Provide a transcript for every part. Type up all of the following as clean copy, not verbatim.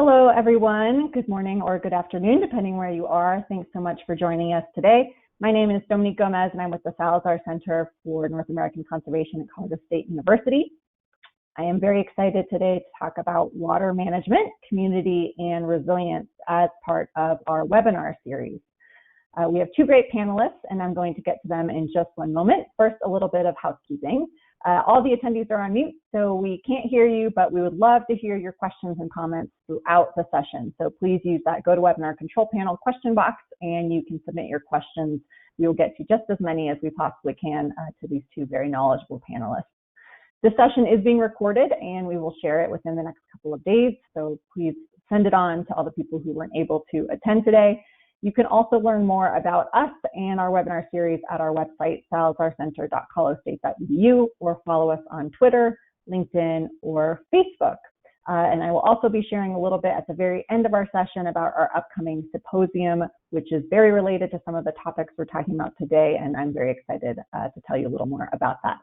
Hello, everyone. Good morning or good afternoon, depending where you are. Thanks so much for joining us today. My name is Dominique Gomez, and I'm with the Salazar Center for North American Conservation at Colorado State University. I am very excited today to talk about water management, community, and resilience as part of our webinar series. We have two great panelists, and I'm going to get to them in just one moment. First, a little bit of housekeeping. All the attendees are on mute, so we can't hear you, but we would love to hear your questions and comments throughout the session. So please use that GoToWebinar control panel question box, and you can submit your questions. We will get to just as many as we possibly can to these two very knowledgeable panelists. This session is being recorded, and we will share it within the next couple of days. So please send it on to all the people who weren't able to attend today. You can also learn more about us and our webinar series at our website, salazarcenter.coloradostate.edu, or follow us on Twitter, LinkedIn, or Facebook. And I will also be sharing a little bit at the very end of our session about our upcoming symposium, which is very related to some of the topics we're talking about today, and I'm very excited to tell you a little more about that.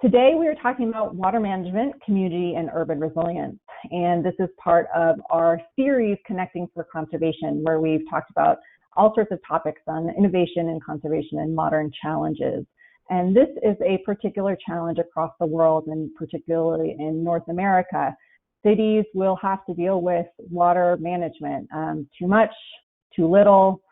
Today, we are talking about water management, community, and urban resilience. And this is part of our series, Connecting for Conservation, where we've talked about all sorts of topics on innovation and conservation and modern challenges. And this is a particular challenge across the world, and particularly in North America. Cities will have to deal with water management, too much, too little,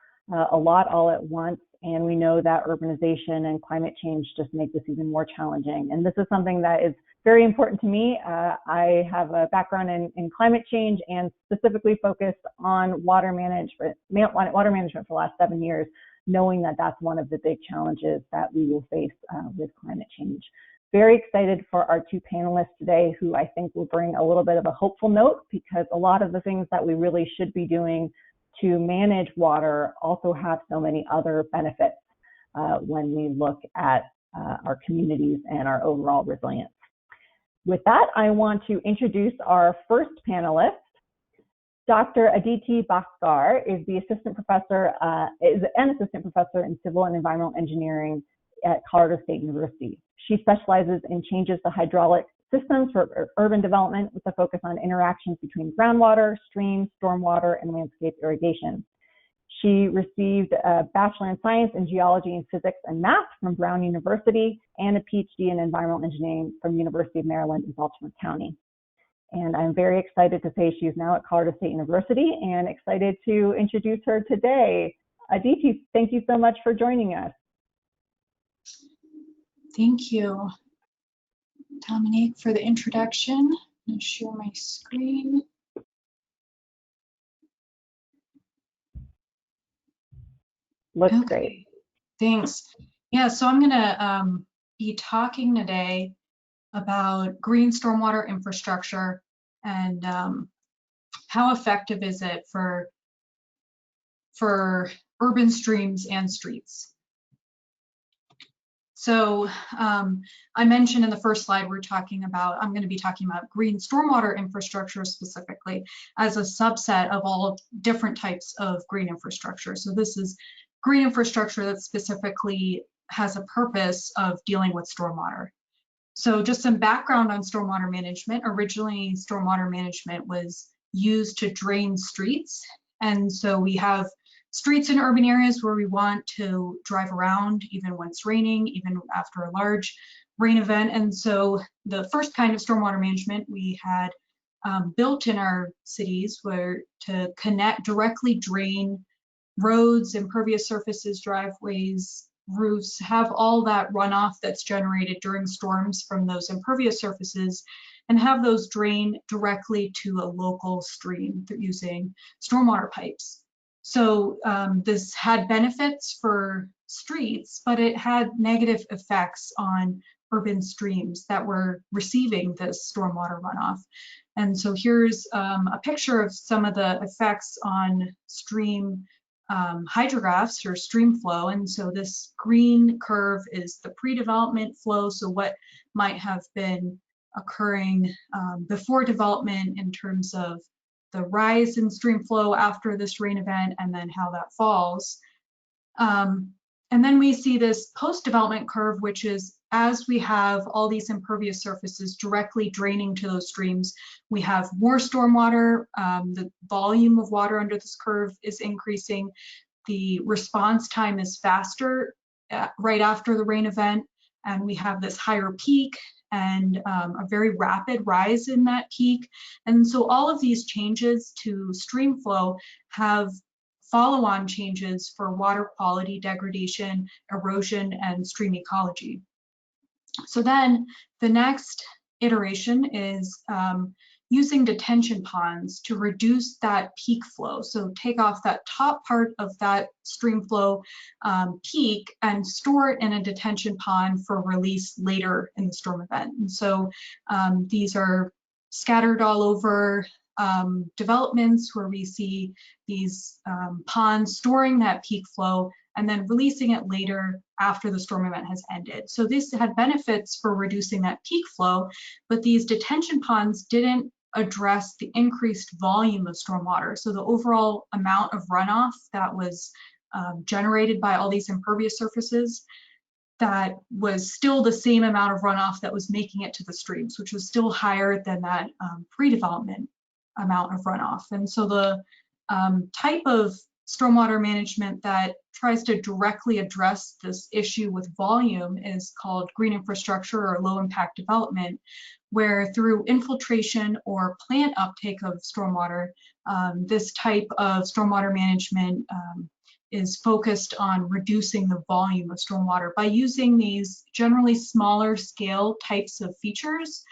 a lot all at once. And we know that urbanization and climate change just make this even more challenging. And this is something that is very important to me. I have a background in climate change and specifically focused on water management for the last 7 years, knowing that that's one of the big challenges that we will face with climate change. Very excited for our two panelists today, who I think will bring a little bit of a hopeful note, because a lot of the things that we really should be doing to manage water also have so many other benefits when we look at our communities and our overall resilience. With that, I want to introduce our first panelist. Dr. Aditi Bhaskar is an assistant professor in civil and environmental engineering at Colorado State University. She specializes in changes to hydraulic systems for urban development with a focus on interactions between groundwater, streams, stormwater, and landscape irrigation. She received a Bachelor in Science in Geology and Physics and Math from Brown University and a PhD in Environmental Engineering from the University of Maryland in Baltimore County. And I'm very excited to say she's now at Colorado State University and excited to introduce her today. Aditi, thank you so much for joining us. Thank you, Dominique, for the introduction. I'm going to share my screen. Looks great. Thanks. Yeah, so I'm going to be talking today about green stormwater infrastructure and how effective is it for urban streams and streets. So I mentioned in the first slide I'm going to be talking about green stormwater infrastructure specifically as a subset of all different types of green infrastructure. So this is green infrastructure that specifically has a purpose of dealing with stormwater. So just some background on stormwater management. Originally, stormwater management was used to drain streets. And so we have streets in urban areas where we want to drive around even when it's raining, even after a large rain event. And so the first kind of stormwater management we had built in our cities were to directly drain roads, impervious surfaces, driveways, roofs, have all that runoff that's generated during storms from those impervious surfaces, and have those drain directly to a local stream using stormwater pipes. So this had benefits for streets, but it had negative effects on urban streams that were receiving this stormwater runoff. And so here's a picture of some of the effects on stream hydrographs or stream flow. And so this green curve is the pre-development flow, so what might have been occurring before development in terms of the rise in stream flow after this rain event, and then how that falls. And then we see this post-development curve, which is as we have all these impervious surfaces directly draining to those streams, we have more stormwater. The volume of water under this curve is increasing. The response time is faster right after the rain event, and we have this higher peak and a very rapid rise in that peak. And so all of these changes to stream flow have follow-on changes for water quality degradation, erosion, and stream ecology. So then the next iteration is using detention ponds to reduce that peak flow. So take off that top part of that stream flow peak and store it in a detention pond for release later in the storm event. And so these are scattered all over developments where we see these ponds storing that peak flow and then releasing it later after the storm event has ended. So this had benefits for reducing that peak flow, but these detention ponds didn't address the increased volume of stormwater. So the overall amount of runoff that was generated by all these impervious surfaces, that was still the same amount of runoff that was making it to the streams, which was still higher than that pre-development amount of runoff. And so the type of stormwater management that tries to directly address this issue with volume is called green infrastructure or low impact development, where through infiltration or plant uptake of stormwater, this type of stormwater management is focused on reducing the volume of stormwater by using these generally smaller scale types of features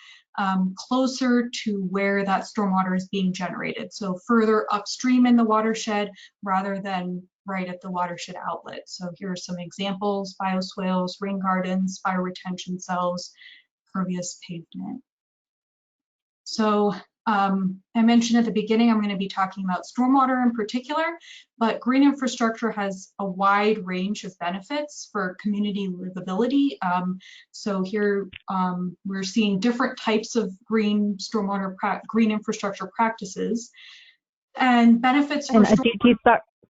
closer to where that stormwater is being generated. So further upstream in the watershed rather than right at the watershed outlet. So here are some examples: bioswales, rain gardens, fire retention cells, pervious pavement. So I mentioned at the beginning, I'm going to be talking about stormwater in particular, but green infrastructure has a wide range of benefits for community livability. So here we're seeing different types of green infrastructure practices and benefits for Aditi,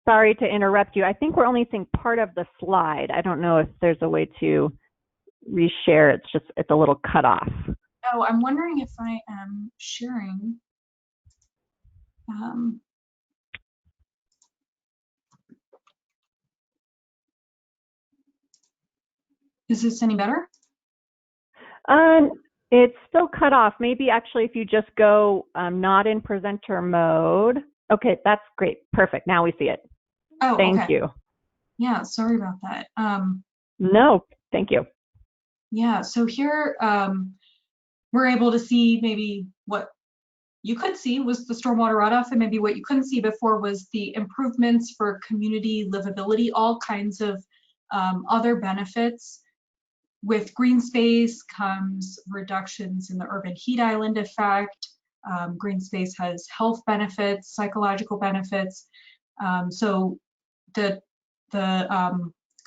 sorry to interrupt you. I think we're only seeing part of the slide. I don't know if there's a way to reshare. It's a little cut off. Oh, I'm wondering if I am sharing. Is this any better? It's still cut off. Maybe actually if you just go not in presenter mode. Okay, that's great. Perfect. Now we see it. Oh, thank you. Yeah, sorry about that. No, thank you. Yeah, so here we're able to see maybe what you could see was the stormwater runoff, and maybe what you couldn't see before was the improvements for community livability, all kinds of other benefits. With green space comes reductions in the urban heat island effect. Green space has health benefits, psychological benefits. So the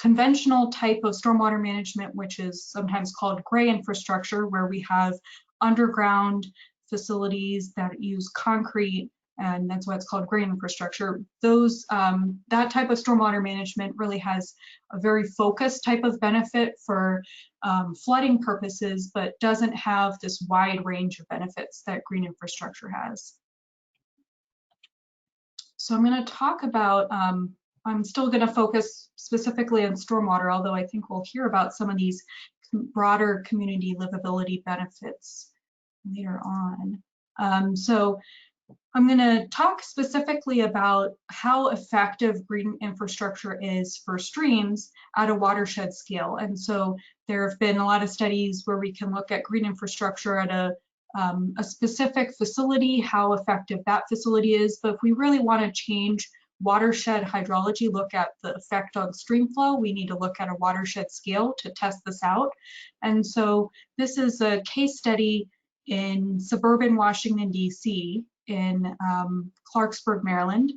conventional type of stormwater management, which is sometimes called gray infrastructure, where we have underground facilities that use concrete, and that's why it's called gray infrastructure. Those that type of stormwater management really has a very focused type of benefit for flooding purposes, but doesn't have this wide range of benefits that green infrastructure has. So I'm going to talk about, I'm still going to focus specifically on stormwater, although I think we'll hear about some of these broader community livability benefits later on. So I'm going to talk specifically about how effective green infrastructure is for streams at a watershed scale. And so there have been a lot of studies where we can look at green infrastructure at a specific facility, how effective that facility is. But if we really want to change watershed hydrology, look at the effect on stream flow, we need to look at a watershed scale to test this out. And so this is a case study in suburban Washington, D.C., in Clarksburg, Maryland.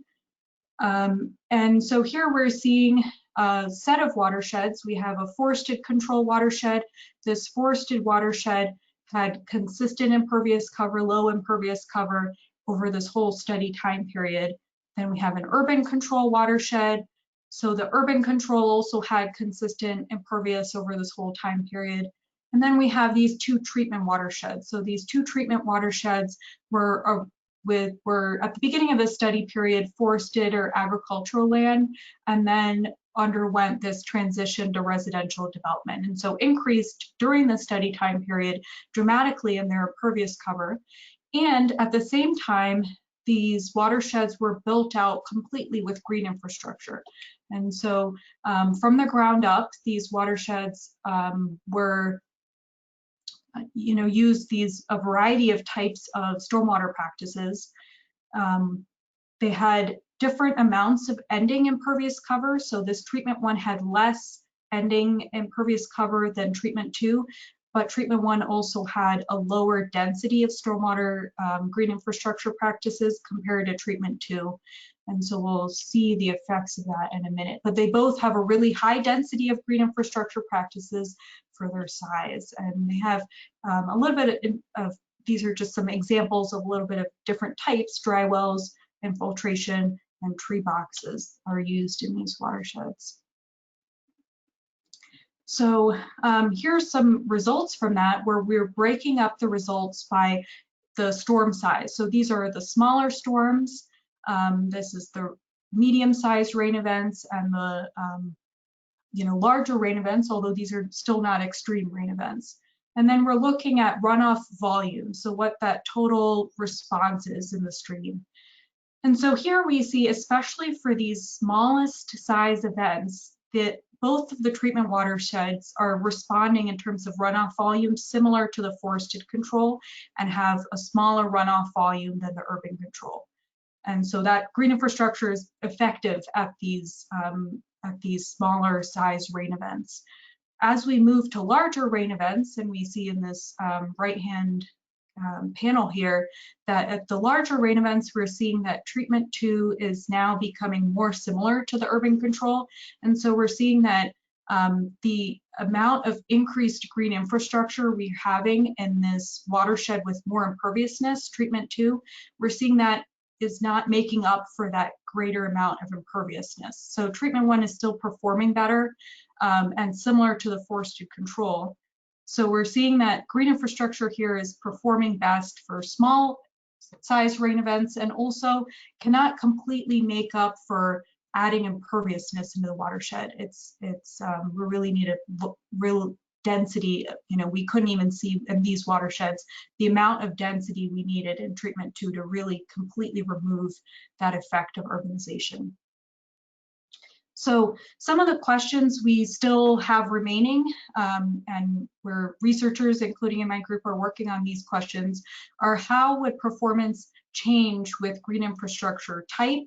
And so here we're seeing a set of watersheds. We have a forested control watershed. This forested watershed had consistent impervious cover, low impervious cover over this whole study time period. Then we have an urban control watershed. So the urban control also had consistent impervious over this whole time period. And then we have these two treatment watersheds. So these two treatment watersheds were at the beginning of the study period forested or agricultural land, and then underwent this transition to residential development, and so increased during the study time period dramatically in their impervious cover. And at the same time, these watersheds were built out completely with green infrastructure. And so from the ground up, these watersheds were use a variety of types of stormwater practices. They had different amounts of ending impervious cover. So this treatment 1 had less ending impervious cover than treatment 2, but treatment 1 also had a lower density of stormwater green infrastructure practices compared to treatment 2. And so we'll see the effects of that in a minute. But they both have a really high density of green infrastructure practices for their size. And they have a little bit of, these are just some examples of a little bit of different types. Dry wells, infiltration, and tree boxes are used in these watersheds. So here's some results from that, where we're breaking up the results by the storm size. So these are the smaller storms. This is the medium-sized rain events and the larger rain events, although these are still not extreme rain events. And then we're looking at runoff volume, so what that total response is in the stream. And so here we see, especially for these smallest size events, that both of the treatment watersheds are responding in terms of runoff volume similar to the forested control and have a smaller runoff volume than the urban control. And so that green infrastructure is effective at these smaller size rain events. As we move to larger rain events, and we see in this right-hand panel here, that at the larger rain events, we're seeing that treatment 2 is now becoming more similar to the urban control. And so we're seeing that the amount of increased green infrastructure we're having in this watershed with more imperviousness, treatment 2, we're seeing that is not making up for that greater amount of imperviousness. So treatment 1 is still performing better and similar to the forested control. So we're seeing that green infrastructure here is performing best for small size rain events, and also cannot completely make up for adding imperviousness into the watershed. We really need a real density. We couldn't even see in these watersheds the amount of density we needed in treatment 2 to really completely remove that effect of urbanization. So some of the questions we still have remaining, and where researchers, including in my group, are working on these questions, are how would performance change with green infrastructure type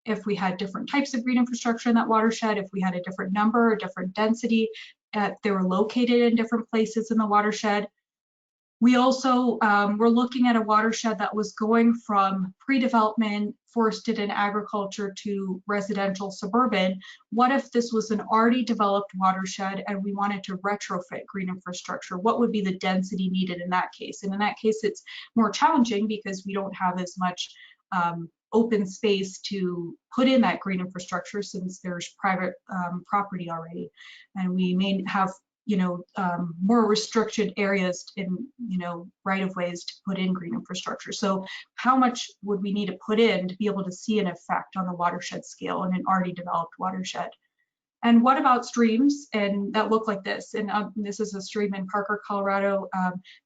if we had different types of green infrastructure in that watershed, if we had a different number or different density, if they were located in different places in the watershed. We also were looking at a watershed that was going from pre-development, forested and agriculture to residential suburban. What if this was an already developed watershed and we wanted to retrofit green infrastructure? What would be the density needed in that case? And in that case, it's more challenging because we don't have as much open space to put in that green infrastructure since there's private property already. And we may have more restricted areas in, right-of-ways to put in green infrastructure. So how much would we need to put in to be able to see an effect on the watershed scale in an already developed watershed? And what about streams? And that look like this. And this is a stream in Parker, Colorado,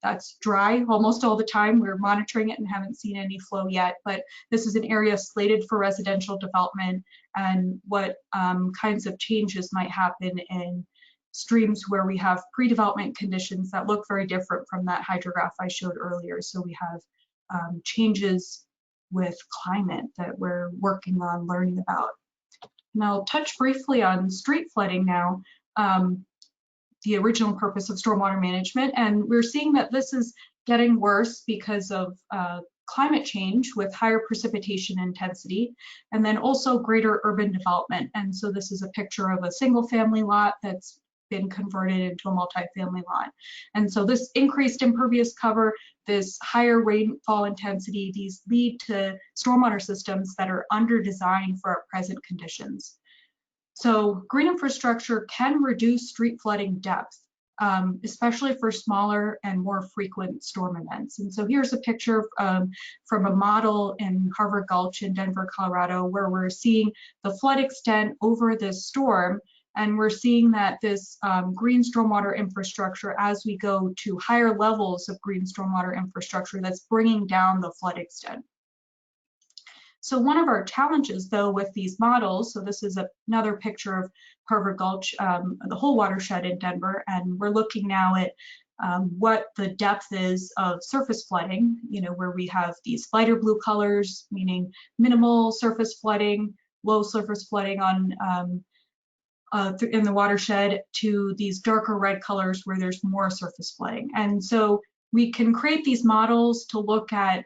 that's dry almost all the time. We're monitoring it and haven't seen any flow yet, but this is an area slated for residential development, and what kinds of changes might happen in streams where we have pre-development conditions that look very different from that hydrograph I showed earlier. So we have changes with climate that we're working on learning about. And I'll touch briefly on street flooding now, the original purpose of stormwater management. And we're seeing that this is getting worse because of climate change with higher precipitation intensity, and then also greater urban development. And so this is a picture of a single family lot that's been converted into a multifamily lot. And so this increased impervious cover, this higher rainfall intensity, these lead to stormwater systems that are under designed for our present conditions. So green infrastructure can reduce street flooding depth, especially for smaller and more frequent storm events. And so here's a picture from a model in Harvard Gulch in Denver, Colorado, where we're seeing the flood extent over this storm. And we're seeing that this green stormwater infrastructure, as we go to higher levels of green stormwater infrastructure, that's bringing down the flood extent. So one of our challenges, though, with these models, so this is another picture of Harvard Gulch, the whole watershed in Denver, and we're looking now at what the depth is of surface flooding, where we have these lighter blue colors, meaning minimal surface flooding, low surface flooding on in the watershed, to these darker red colors where there's more surface flooding. And so we can create these models to look at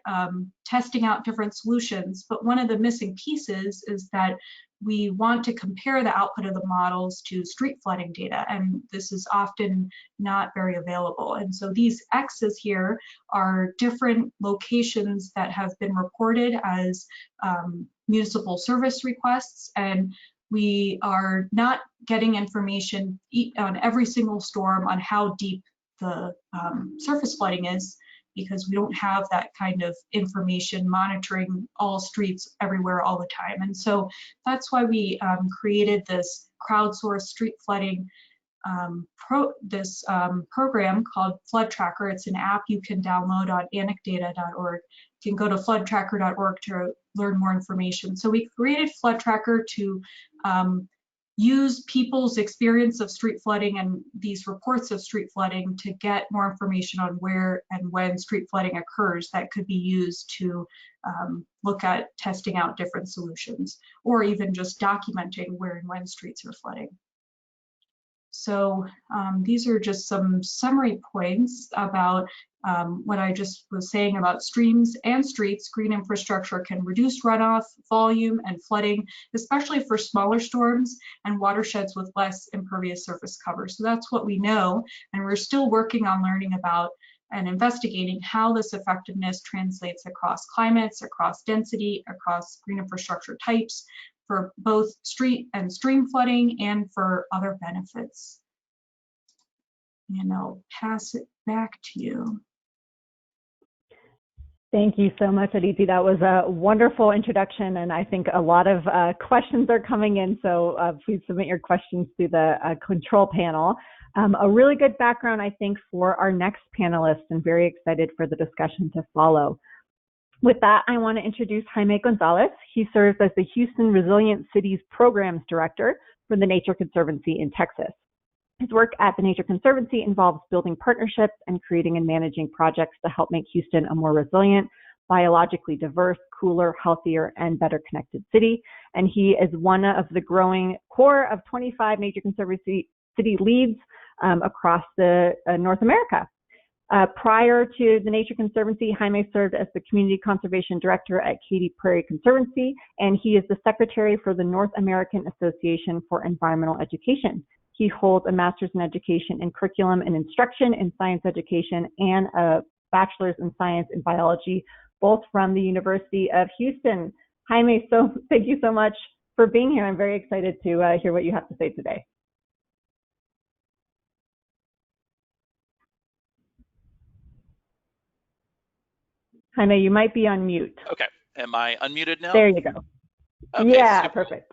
testing out different solutions, but one of the missing pieces is that we want to compare the output of the models to street flooding data, and this is often not very available. And so these X's here are different locations that have been reported as municipal service requests, and we are not getting information on every single storm on how deep the surface flooding is, because we don't have that kind of information monitoring all streets everywhere all the time. And so that's why we created this crowdsourced street flooding program called Flood Tracker. It's an app you can download on anecdata.org. You can go to floodtracker.org to learn more information. So we created Flood Tracker to use people's experience of street flooding and these reports of street flooding to get more information on where and when street flooding occurs that could be used to look at testing out different solutions, or even just documenting where and when streets are flooding. So these are just some summary points about what I just was saying about streams and streets. Green infrastructure can reduce runoff, volume, and flooding, especially for smaller storms and watersheds with less impervious surface cover. So that's what we know, and we're still working on learning about and investigating how this effectiveness translates across climates, across density, across green infrastructure types, for both street and stream flooding and for other benefits. And I'll pass it back to you. Thank you so much, Aditi. That was a wonderful introduction, and I think a lot of questions are coming in, so please submit your questions through the control panel. A really good background, I think, for our next panelist, and very excited for the discussion to follow. With that, I want to introduce Jaime González. He serves as the Houston Resilient Cities Programs Director for the Nature Conservancy in Texas. His work at the Nature Conservancy involves building partnerships and creating and managing projects to help make Houston a more resilient, biologically diverse, cooler, healthier, and better connected city. And he is one of the growing core of 25 Nature Conservancy city leads across North America. Prior to the Nature Conservancy, Jaime served as the Community Conservation Director at Katy Prairie Conservancy, and he is the Secretary for the North American Association for Environmental Education. He holds a Master's in Education in Curriculum and Instruction in Science Education and a Bachelor's in Science and Biology, both from the University of Houston. Jaime, so thank you so much for being here. I'm very excited to hear what you have to say today. Jaime, you might be on mute. Okay, am I unmuted now? There you go. Okay, yeah, super. Perfect.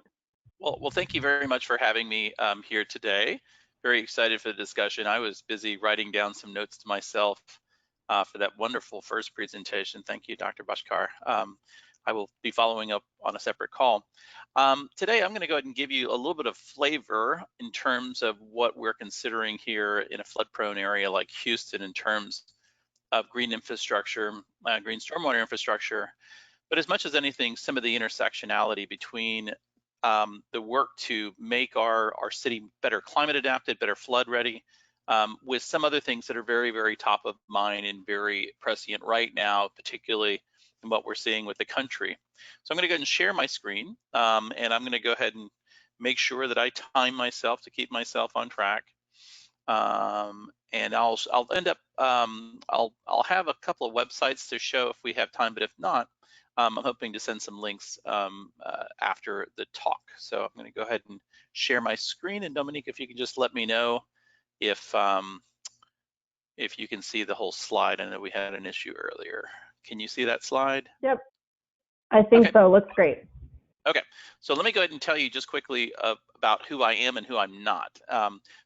Well, thank you very much for having me here today. Very excited for the discussion. I was busy writing down some notes to myself for that wonderful first presentation. Thank you, Dr. Bhaskar. I will be following up on a separate call. Today, I'm going to go ahead and give you a little bit of flavor in terms of what we're considering here in a flood-prone area like Houston in terms of green infrastructure, green stormwater infrastructure, but as much as anything, some of the intersectionality between the work to make our city better climate adapted, better flood ready, with some other things that are very, very top of mind and very prescient right now, particularly in what we're seeing with the country. So I'm going to go ahead and share my screen, and I'm going to go ahead and make sure that I time myself to keep myself on track. And I'll end up, I'll have a couple of websites to show if we have time, but if not, I'm hoping to send some links after the talk. So I'm going to go ahead and share my screen. And Dominique, if you can just let me know if you can see the whole slide. I know we had an issue earlier. Can you see that slide? Yep, I think so. Looks great. Okay, so let me go ahead and tell you just quickly about who I am and who I'm not.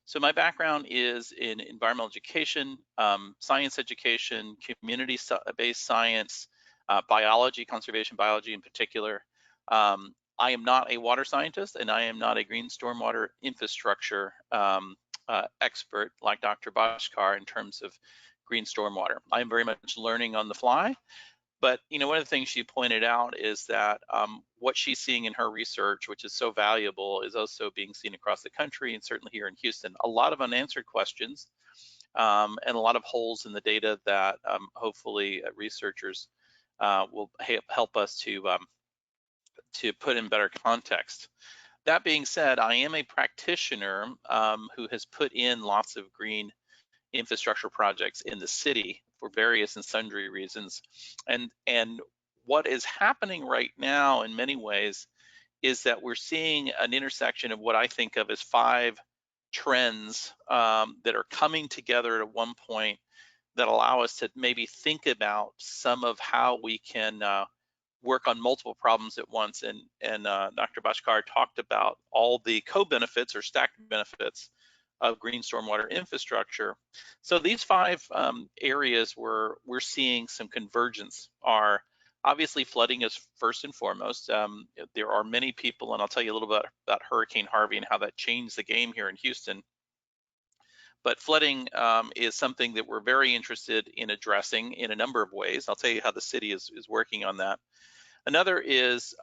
So my background is in environmental education, science education, community-based science, biology, conservation biology in particular. I am not a water scientist, and I am not a green stormwater infrastructure expert like Dr. Bhaskar in terms of green stormwater. I am very much learning on the fly. But one of the things she pointed out is that what she's seeing in her research, which is so valuable, is also being seen across the country and certainly here in Houston. A lot of unanswered questions and a lot of holes in the data that hopefully researchers will help us to put in better context. That being said, I am a practitioner who has put in lots of green infrastructure projects in the city for various and sundry reasons. And what is happening right now in many ways is that we're seeing an intersection of what I think of as 5 trends that are coming together at one point that allow us to maybe think about some of how we can work on multiple problems at once. And Dr. Bhaskar talked about all the co-benefits or stacked benefits of green stormwater infrastructure. So these 5 areas where we're seeing some convergence are obviously flooding is first and foremost. There are many people, and I'll tell you a little bit about Hurricane Harvey and how that changed the game here in Houston. But flooding is something that we're very interested in addressing in a number of ways. I'll tell you how the city is working on that. Another is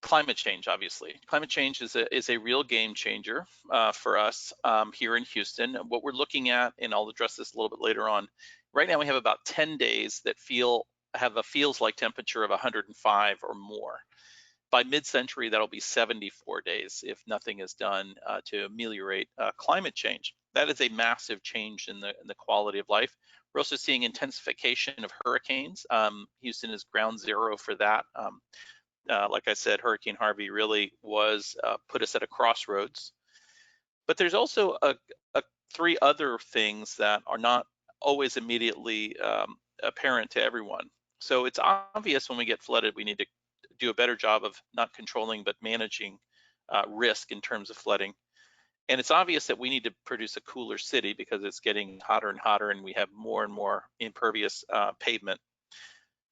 climate change. Obviously, climate change is a real game changer for us here in Houston. What we're looking at, and I'll address this a little bit later on. Right now, we have about 10 days that have a feels like temperature of 105 or more. By mid-century, that'll be 74 days if nothing is done to ameliorate climate change. That is a massive change in the quality of life. We're also seeing intensification of hurricanes. Houston is ground zero for that. Like I said, Hurricane Harvey really was put us at a crossroads. But there's also 3 other things that are not always immediately apparent to everyone. So it's obvious when we get flooded, we need to do a better job of not controlling but managing risk in terms of flooding. And it's obvious that we need to produce a cooler city because it's getting hotter and hotter and we have more and more impervious pavement.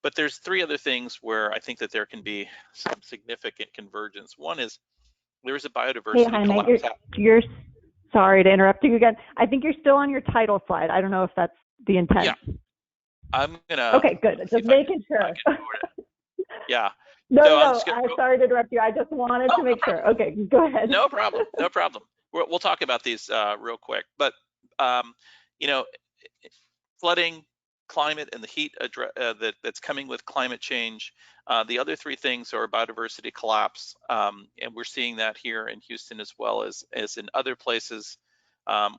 But there's 3 other things where I think that there can be some significant convergence. One is there's a biodiversity collapse. You're sorry to interrupt you again. I think you're still on your title slide. I don't know if that's the intent. Yeah, I'm gonna. Okay, good. Just making sure. Yeah. No, I'm sorry to interrupt you. I just wanted to make sure. Okay, go ahead. No problem. No problem. We'll talk about these real quick. But flooding, climate, and the heat that's coming with climate change. The other 3 things are biodiversity collapse, and we're seeing that here in Houston as well as in other places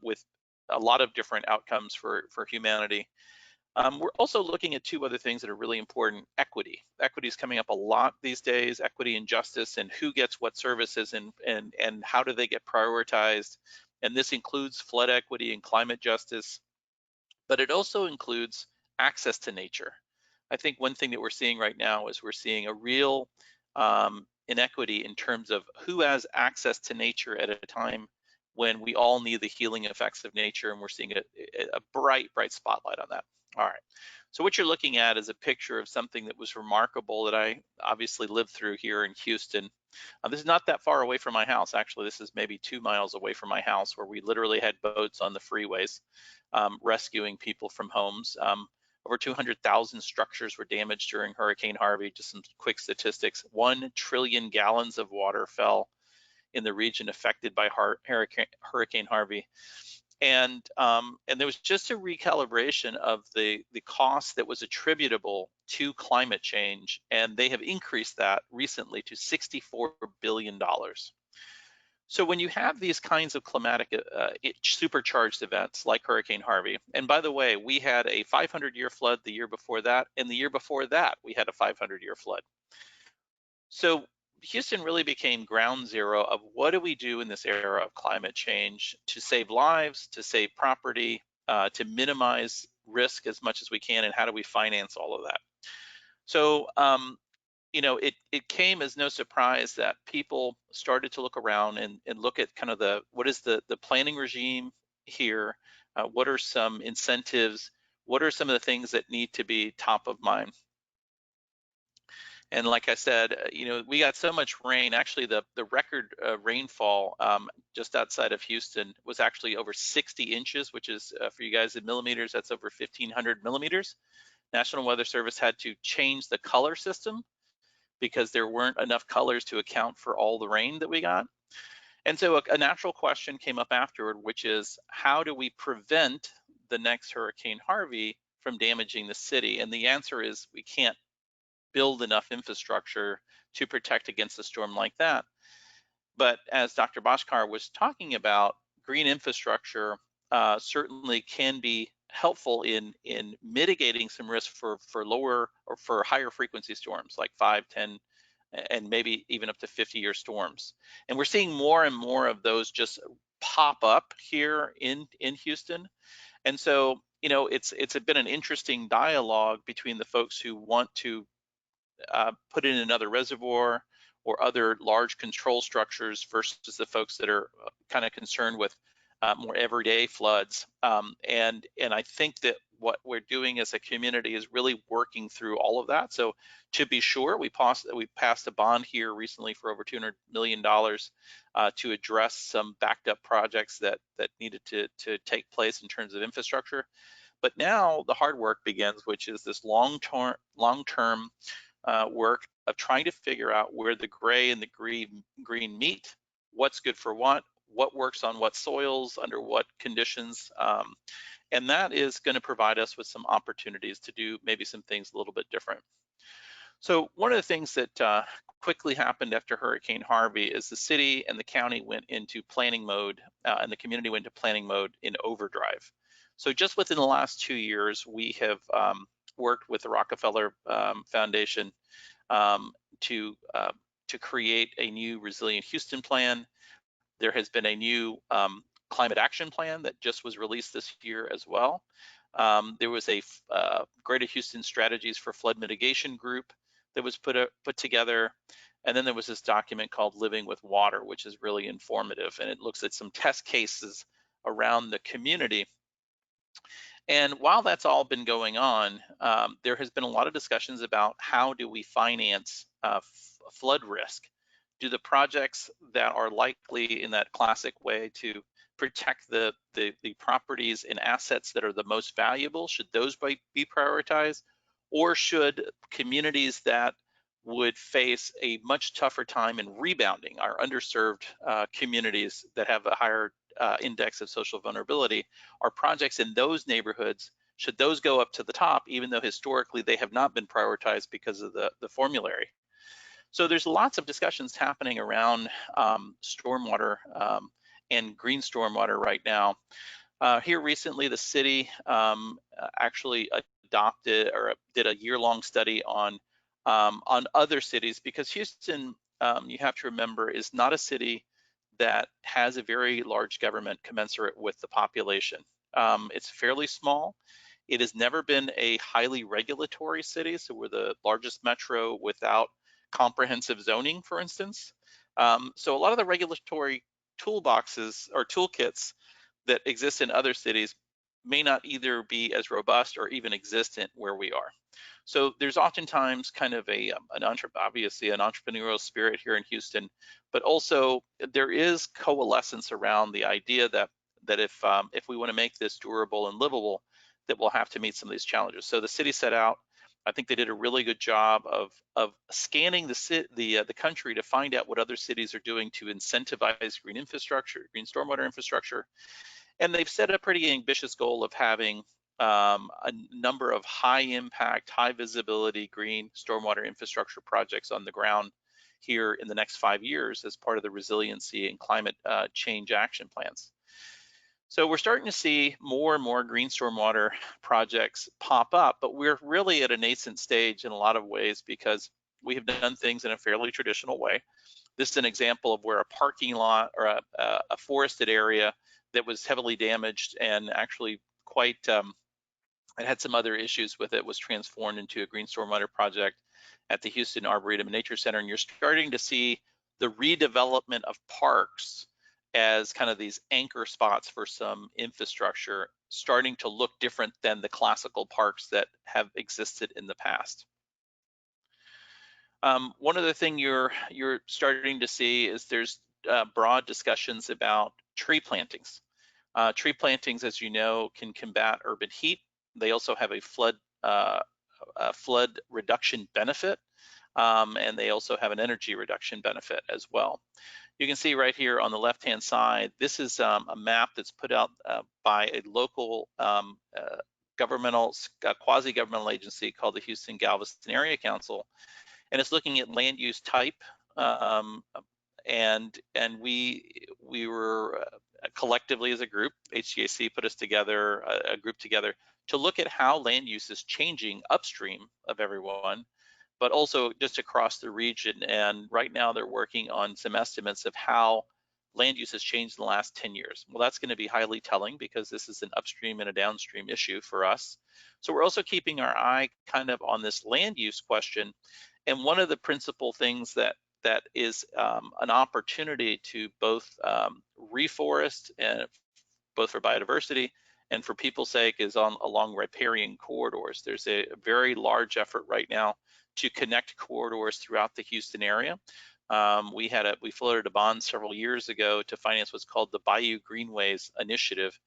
with a lot of different outcomes for humanity. We're also looking at 2 other things that are really important. Equity. Equity is coming up a lot these days, equity and justice, and who gets what services and how do they get prioritized. And this includes flood equity and climate justice, but it also includes access to nature. I think one thing that we're seeing right now is we're seeing a real inequity in terms of who has access to nature at a time when we all need the healing effects of nature, and we're seeing a bright spotlight on that. All right, so what you're looking at is a picture of something that was remarkable that I obviously lived through here in Houston. This is not that far away from my house. Actually, this is maybe 2 miles away from my house, where we literally had boats on the freeways rescuing people from homes. Over 200,000 structures were damaged during Hurricane Harvey. Just some quick statistics. 1 trillion gallons of water fell in the region affected by Hurricane Harvey. And there was just a recalibration of the cost that was attributable to climate change, and they have increased that recently to $64 billion. So when you have these kinds of climatic supercharged events like Hurricane Harvey, and by the way, we had a 500-year flood the year before that, and the year before that, we had a 500-year flood. So Houston really became ground zero of what do we do in this era of climate change to save lives, to save property, to minimize risk as much as we can, and how do we finance all of that? So, you know, it came as no surprise that people started to look around and look at kind of what is the planning regime here, what are some incentives, what are some of the things that need to be top of mind. And like I said, you know, we got so much rain. Actually, the record rainfall just outside of Houston was actually over 60 inches, which is for you guys in millimeters, that's over 1,500 millimeters. National Weather Service had to change the color system because there weren't enough colors to account for all the rain that we got. And so a natural question came up afterward, which is how do we prevent the next Hurricane Harvey from damaging the city? And the answer is we can't build enough infrastructure to protect against a storm like that. But as Dr. Bhaskar was talking about, green infrastructure certainly can be helpful in mitigating some risk for lower or for higher frequency storms like 5, 10, and maybe even up to 50-year storms. And we're seeing more and more of those just pop up here in Houston. And so, you know, it's been an interesting dialogue between the folks who want to put in another reservoir or other large control structures versus the folks that are kind of concerned with more everyday floods. And I think that what we're doing as a community is really working through all of that. So to be sure, we passed a bond here recently for over $200 million to address some backed up projects that needed to take place in terms of infrastructure. But now the hard work begins, which is this long-term work of trying to figure out where the gray and the green meet, what's good for what works on what soils, under what conditions, and that is going to provide us with some opportunities to do maybe some things a little bit different. So one of the things that quickly happened after Hurricane Harvey is the city and the county went into planning mode and the community went into planning mode in overdrive. So just within the last 2 years, we have worked with the Rockefeller Foundation to create a new Resilient Houston plan. There has been a new climate action plan that just was released this year as well. There was a Greater Houston Strategies for Flood Mitigation group that was put together. And then there was this document called Living with Water, which is really informative. And it looks at some test cases around the community. And while that's all been going on, there has been a lot of discussions about how do we finance flood risk. Do the projects that are likely in that classic way to protect the properties and assets that are the most valuable, should those be prioritized? Or should communities that would face a much tougher time in rebounding, our underserved communities that have a higher index of social vulnerability, are projects in those neighborhoods, should those go up to the top, even though historically they have not been prioritized because of the formulary? So there's lots of discussions happening around stormwater and green stormwater right now. Here recently, the city actually adopted or did a year-long study on other cities, because Houston, you have to remember, is not a city that has a very large government commensurate with the population. It's fairly small. It has never been a highly regulatory city, so we're the largest metro without comprehensive zoning, for instance. So a lot of the regulatory toolboxes or toolkits that exist in other cities may not either be as robust or even existent where we are. So there's oftentimes kind of obviously an entrepreneurial spirit here in Houston, but also there is coalescence around the idea that if we want to make this durable and livable, that we'll have to meet some of these challenges. So the city set out, I think they did a really good job of scanning the country to find out what other cities are doing to incentivize green infrastructure, green stormwater infrastructure. And they've set a pretty ambitious goal of having a number of high impact, high visibility green stormwater infrastructure projects on the ground here in the next 5 years as part of the resiliency and climate change action plans. So we're starting to see more and more green stormwater projects pop up, but we're really at a nascent stage in a lot of ways, because we have done ththings in a fairly traditional way. This is an example of where a parking lot or a forested area that was heavily damaged and actually quite, it had some other issues with it, was transformed into a green stormwater project at the Houston Arboretum and Nature Center. And you're starting to see the redevelopment of parks as kind of these anchor spots for some infrastructure starting to look different than the classical parks that have existed in the past. One other thing you're starting to see is there's broad discussions about tree plantings. Tree plantings, as you know, can combat urban heat. They also have a flood reduction benefit, and they also have an energy reduction benefit as well. You can see right here on the left-hand side, this is a map that's put out by a local quasi-governmental agency called the Houston Galveston Area Council, and it's looking at land use type. And we were collectively as a group, HGAC put us together, a group together, to look at how land use is changing upstream of everyone, but also just across the region. And right now they're working on some estimates of how land use has changed in the last 10 years. Well, that's going to be highly telling because this is an upstream and a downstream issue for us. So we're also keeping our eye kind of on this land use question. And one of the principal things that is an opportunity to both reforest, and both for biodiversity and for people's sake, is along riparian corridors. There's a very large effort right now to connect corridors throughout the Houston area. We floated a bond several years ago to finance what's called the Bayou Greenways Initiative,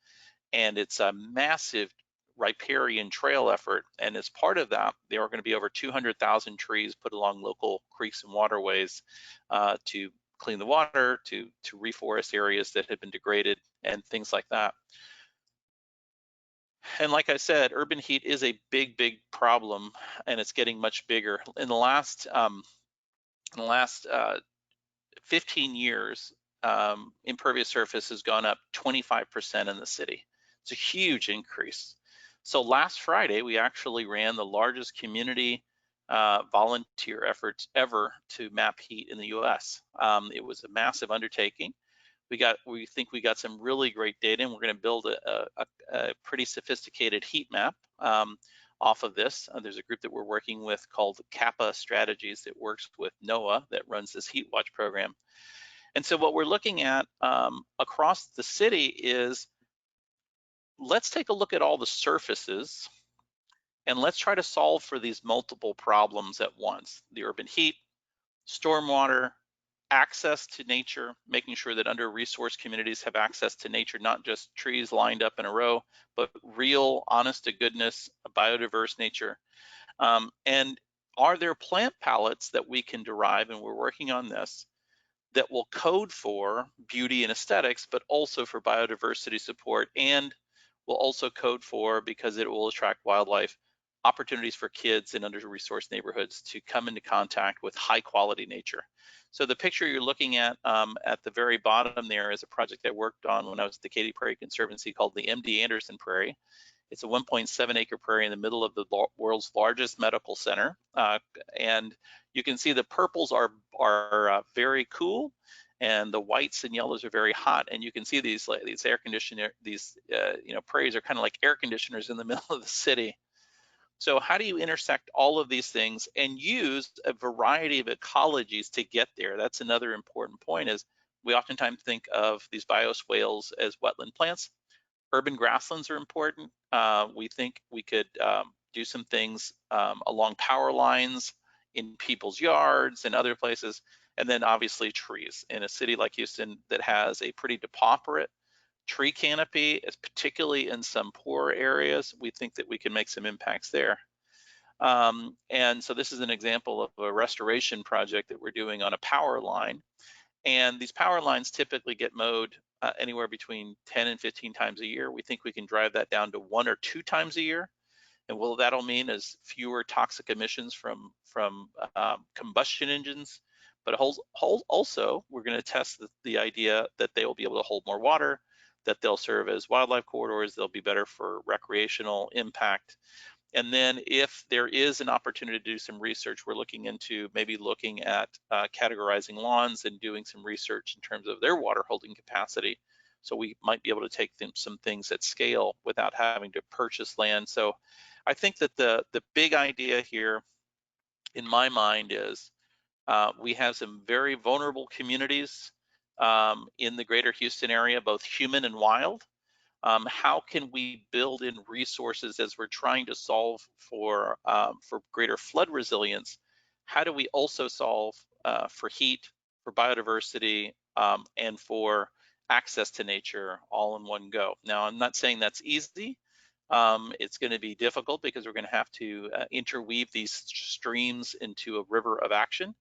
and it's a massive riparian trail effort. And as part of that, there are going to be over 200,000 trees put along local creeks and waterways to clean the water, to reforest areas that have been degraded, and things like that. And like I said, urban heat is a big, big problem, and it's getting much bigger. In the last 15 years, impervious surface has gone up 25% in the city. It's a huge increase. So last Friday, we actually ran the largest community volunteer efforts ever to map heat in the US. It was a massive undertaking. We think we got some really great data, and we're going to build a pretty sophisticated heat map off of this. There's a group that we're working with called Kappa Strategies that works with NOAA that runs this Heat Watch program. And so what we're looking at across the city is, let's take a look at all the surfaces and let's try to solve for these multiple problems at once: the urban heat, stormwater, access to nature, making sure that under-resourced communities have access to nature, not just trees lined up in a row, but real, honest-to-goodness, biodiverse nature. And are there plant palettes that we can derive, and we're working on this, that will code for beauty and aesthetics, but also for biodiversity support, and will also code for, because it will attract wildlife, opportunities for kids in under-resourced neighborhoods to come into contact with high-quality nature. So the picture you're looking at the very bottom there is a project I worked on when I was at the Katy Prairie Conservancy called the MD Anderson Prairie. It's a 1.7 acre prairie in the middle of the world's largest medical center. And you can see the purples are very cool, and the whites and yellows are very hot. And you can see these air conditioner, prairies are kind of like air conditioners in the middle of the city. So how do you intersect all of these things and use a variety of ecologies to get there? That's another important point, is we oftentimes think of these bioswales as wetland plants. Urban grasslands are important. We think we could do some things along power lines, in people's yards and other places, and then obviously trees. In a city like Houston that has a pretty depauperate tree canopy, particularly in some poor areas, we think that we can make some impacts there. And so this is an example of a restoration project that we're doing on a power line. And these power lines typically get mowed anywhere between 10 and 15 times a year. We think we can drive that down to 1 or 2 times a year. And what that'll mean is fewer toxic emissions from combustion engines. But also, we're going to test the idea that they will be able to hold more water, that they'll serve as wildlife corridors, they'll be better for recreational impact. And then if there is an opportunity to do some research, we're looking into maybe looking at categorizing lawns and doing some research in terms of their water holding capacity. So we might be able to take some things at scale without having to purchase land. So I think that the big idea here in my mind is we have some very vulnerable communities in the greater Houston area, both human and wild. How can we build in resources as we're trying to solve for greater flood resilience? How do we also solve for heat, for biodiversity, and for access to nature all in one go? Now, I'm not saying that's easy. It's going to be difficult because we're going to have to interweave these streams into a river of action.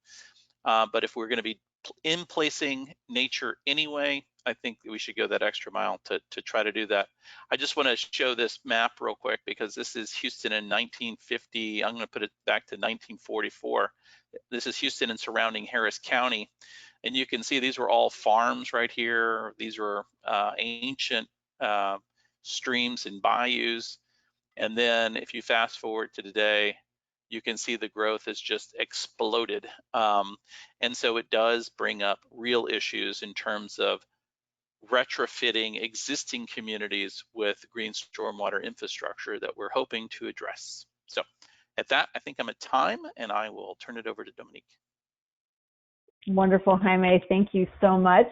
But if we're going to be in placing nature anyway, I think we should go that extra mile to try to do that. I just want to show this map real quick because this is Houston in 1950. I'm going to put it back to 1944. This is Houston and surrounding Harris County. And you can see these were all farms right here. These were ancient streams and bayous. And then if you fast forward to today, you can see the growth has just exploded. And so it does bring up real issues in terms of retrofitting existing communities with green stormwater infrastructure that we're hoping to address. So at that, I think I'm at time and I will turn it over to Dominique. Wonderful, Jaime. Thank you so much.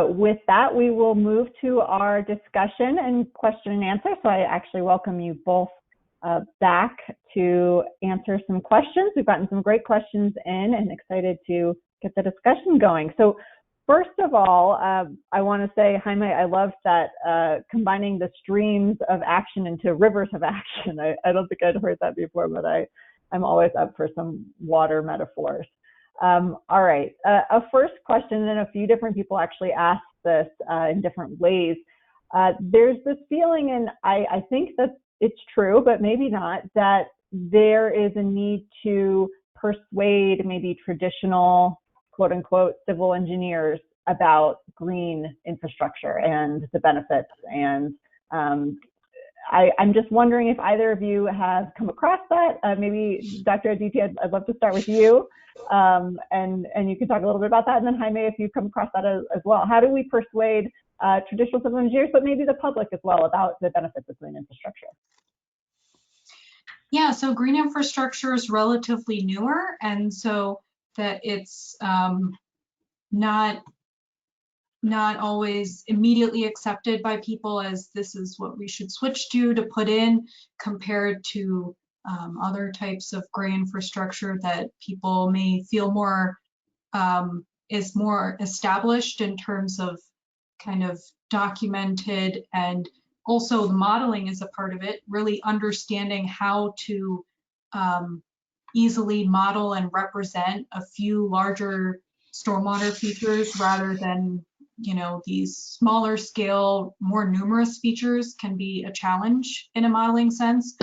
With that, we will move to our discussion and question and answer. So I actually welcome you both back to answer some questions. We've gotten some great questions in and excited to get the discussion going. So first of all, I want to say, Jaime, I love that combining the streams of action into rivers of action. I don't think I'd heard that before, but I'm always up for some water metaphors. All right, a first question, and a few different people actually asked this in different ways. There's this feeling, and I think that it's true, but maybe not, that there is a need to persuade maybe traditional, quote unquote, civil engineers about green infrastructure and the benefits. And I'm just wondering if either of you have come across that. Maybe Dr. Aditi, I'd love to start with you. And you can talk a little bit about that. And then Jaime, if you've come across that as well. How do we persuade traditional civil engineers, but maybe the public as well, about the benefits of green infrastructure? Yeah, so green infrastructure is relatively newer, and so that it's not always immediately accepted by people as this is what we should switch to put in, compared to other types of gray infrastructure that people may feel more is more established in terms of kind of documented, and also the modeling is a part of it, really understanding how to easily model and represent a few larger stormwater features rather than, you know, these smaller scale, more numerous features can be a challenge in a modeling sense.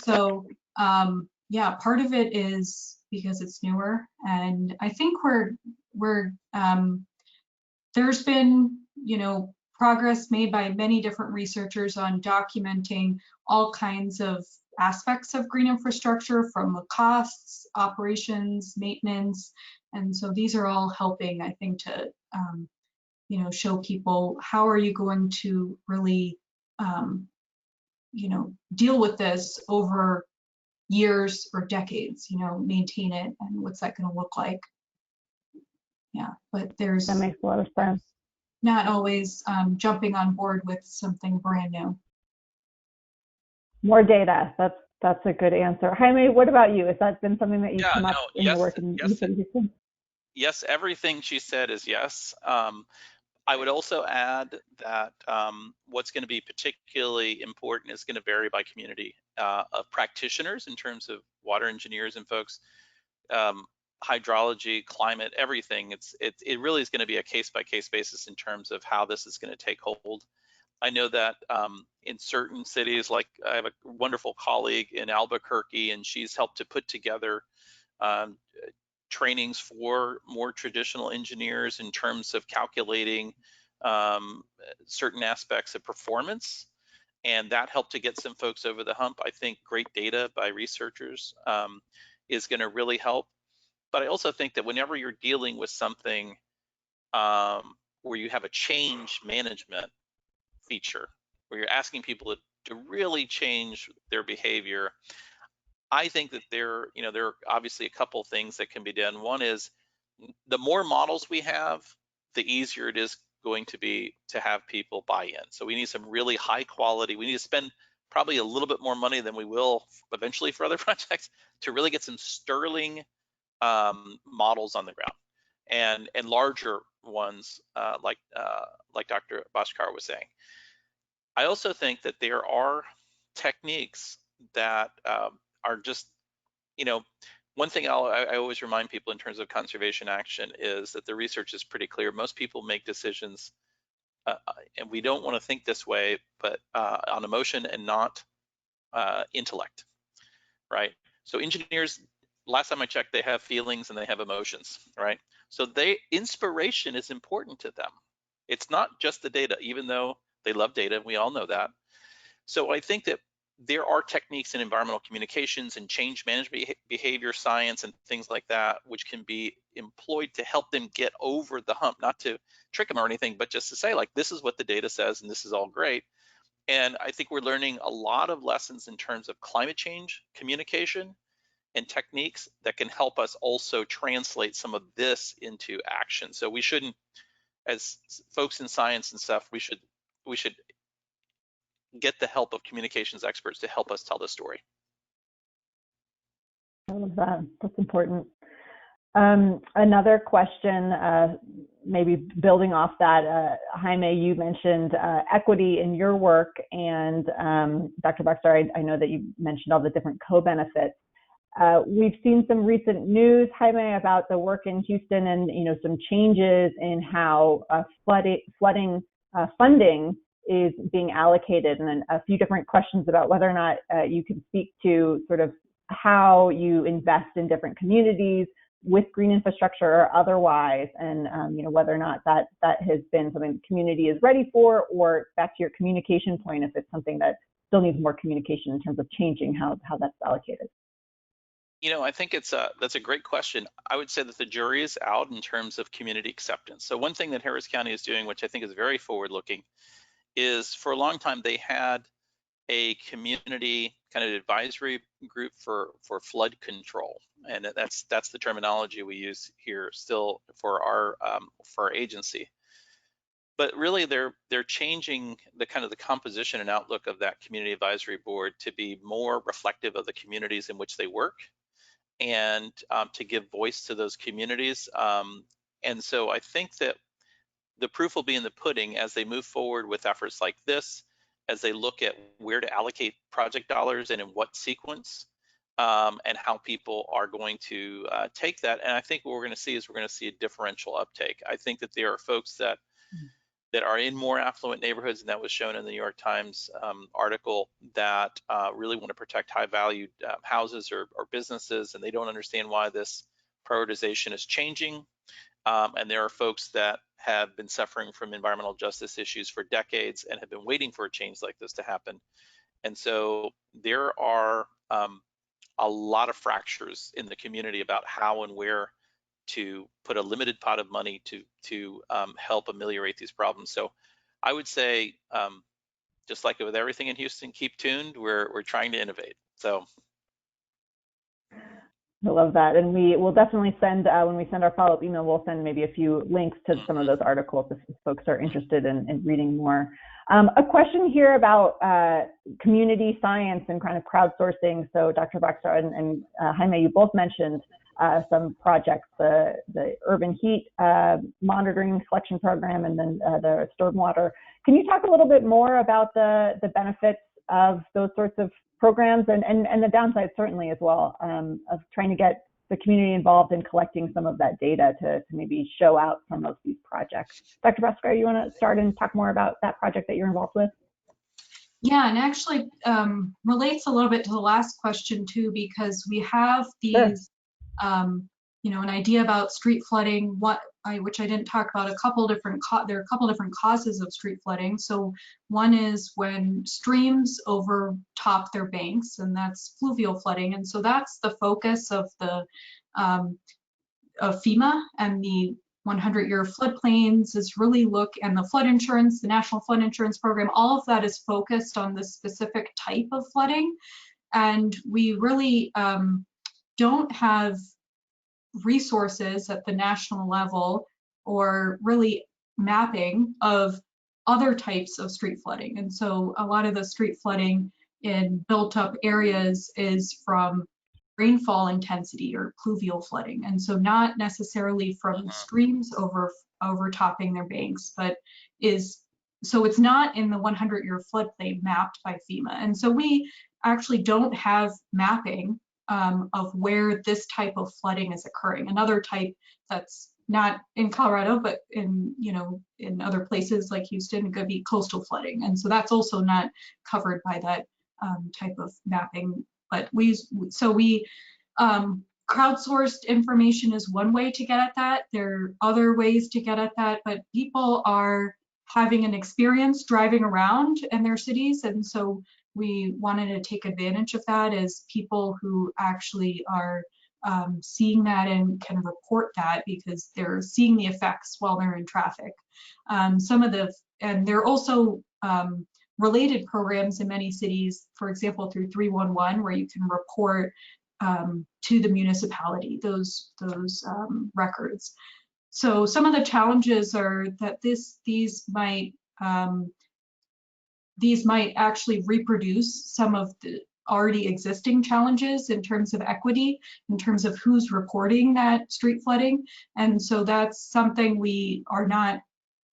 So yeah, part of it is because it's newer, and I think there's been, you know, progress made by many different researchers on documenting all kinds of aspects of green infrastructure, from the costs, operations, maintenance, and so these are all helping, I think, to you know, show people how are you going to really you know, deal with this over years or decades, you know, maintain it, and what's that going to look like. Yeah, but there's, that makes a lot of sense. Not always jumping on board with something brand new. More data. That's a good answer. Jaime, what about you? Has that been something that you've come up in your work in Houston? Yes, everything she said is yes. I would also add that what's going to be particularly important is going to vary by community of practitioners in terms of water engineers and folks, hydrology, climate, everything. It really is going to be a case-by-case basis in terms of how this is going to take hold. I know that in certain cities, like I have a wonderful colleague in Albuquerque, and she's helped to put together trainings for more traditional engineers in terms of calculating certain aspects of performance. and that helped to get some folks over the hump. I think great data by researchers is going to really help. But I also think that whenever you're dealing with something where you have a change management feature, where you're asking people to really change their behavior, I think that there are obviously a couple things that can be done. One is, the more models we have, the easier it is going to be to have people buy in. So we need some really high quality, we need to spend probably a little bit more money than we will eventually for other projects to really get some sterling models on the ground, and larger ones like Dr. Bhaskar was saying. I also think that there are techniques that are just, one thing I always remind people in terms of conservation action is that the research is pretty clear. Most people make decisions, and we don't want to think this way, but on emotion and not intellect, right? So engineers, last time I checked, they have feelings and they have emotions, right? So inspiration is important to them. It's not just the data, even though they love data, and we all know that. So I think that there are techniques in environmental communications and change management behavior science and things like that, which can be employed to help them get over the hump, not to trick them or anything, but just to say, like, this is what the data says and this is all great. And I think we're learning a lot of lessons in terms of climate change communication and techniques that can help us also translate some of this into action. So we shouldn't, as folks in science and stuff, we should get the help of communications experts to help us tell the story. I love that. That's important. Another question, maybe building off that, Jaime, you mentioned equity in your work, and Dr. Bhaskar, I know that you mentioned all the different co-benefits. We've seen some recent news, Jaime, about the work in Houston and some changes in how flooding funding is being allocated, and then a few different questions about whether or not you can speak to sort of how you invest in different communities with green infrastructure or otherwise, and whether or not that has been something the community is ready for, or back to your communication point, if it's something that still needs more communication in terms of changing how that's allocated. I think that's a great question. I would say that the jury is out in terms of community acceptance. So one thing that Harris County is doing, which I think is very forward-looking, is for a long time they had a community kind of advisory group for flood control, and that's the terminology we use here still for our agency. But really, they're changing the kind of the composition and outlook of that community advisory board to be more reflective of the communities in which they work, and to give voice to those communities. And so I think that the proof will be in the pudding as they move forward with efforts like this, as they look at where to allocate project dollars and in what sequence, and how people are going to take that. And I think what we're going to see is a differential uptake. I think that there are folks that are in more affluent neighborhoods, and that was shown in the New York Times article, that really want to protect high valued houses or businesses, and they don't understand why this prioritization is changing. And there are folks that have been suffering from environmental justice issues for decades and have been waiting for a change like this to happen. And so there are a lot of fractures in the community about how and where to put a limited pot of money to help ameliorate these problems. So I would say, just like with everything in Houston, keep tuned. We're trying to innovate. So. I love that. And we will definitely send, when we send our follow-up email, we'll send maybe a few links to some of those articles if folks are interested in reading more. A question here about community science and kind of crowdsourcing. So Dr. Bhaskar and Jaime, you both mentioned some projects, the urban heat monitoring collection program, and then the stormwater. Can you talk a little bit more about the benefits of those sorts of programs and the downsides certainly as well, of trying to get the community involved in collecting some of that data to maybe show out some of these projects? Dr. Bhaskar, you want to start and talk more about that project that you're involved with? Yeah, and actually relates a little bit to the last question too, because we have these an idea about street flooding, which I didn't talk about, there are a couple different causes of street flooding. So one is when streams overtop their banks, and that's fluvial flooding. And so that's the focus of the of FEMA and the 100-year floodplains is really and the flood insurance, the National Flood Insurance Program, all of that is focused on this specific type of flooding. And we really don't have resources at the national level or really mapping of other types of street flooding. And so a lot of the street flooding in built up areas is from rainfall intensity or pluvial flooding. And so not necessarily from streams overtopping their banks, but so it's not in the 100-year floodplain mapped by FEMA. And so we actually don't have mapping of where this type of flooding is occurring. Another type that's not in Colorado, but in other places like Houston, could be coastal flooding. And so that's also not covered by that type of mapping. But crowdsourced information is one way to get at that. There are other ways to get at that, but people are having an experience driving around in their cities. And so we wanted to take advantage of that as people who actually are seeing that and can report that because they're seeing the effects while they're in traffic. And there are also related programs in many cities, for example, through 311, where you can report to the municipality those records. So some of the challenges are that these might actually reproduce some of the already existing challenges in terms of equity, in terms of who's reporting that street flooding. And so that's something we are not